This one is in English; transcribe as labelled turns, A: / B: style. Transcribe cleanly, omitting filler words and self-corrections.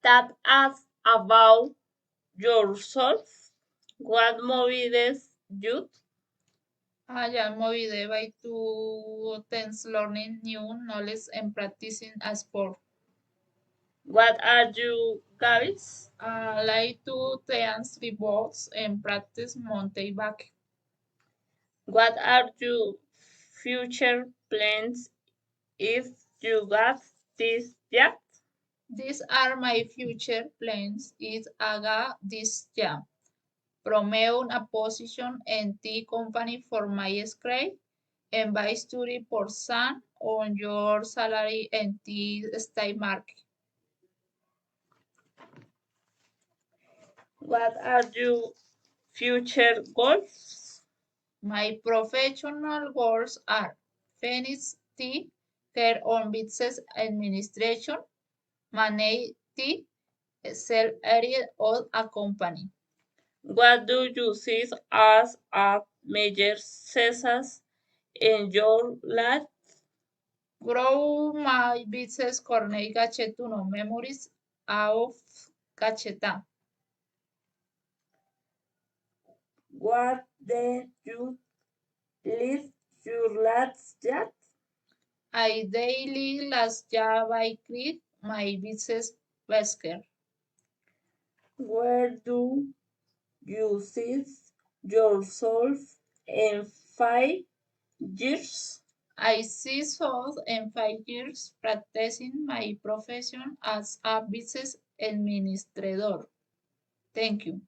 A: Tell us about yourself. What motivates you?
B: I am motivated by two things: learning new knowledge and practicing a sport.
A: What are you, Gavis?
B: I like to dance revolts and practice mountain biking.
A: What are your future plans if you got this job?
B: These are my future plans if I got this job. Promote a position in the company for my grade and by study for some on your salary and the stock market.
A: What are your future goals?
B: My professional goals are finish the care on business administration, manage the sell area of a company,
A: What do you see as a major success in your life?
B: grow my business cornei gachetuno memories of gacheta.
A: What did you live your last job?
B: I daily last job I create my business basker.
A: Where do you see yourself in 5 years?
B: I see souls in 5 years practicing my profession as a business administrator. Thank you.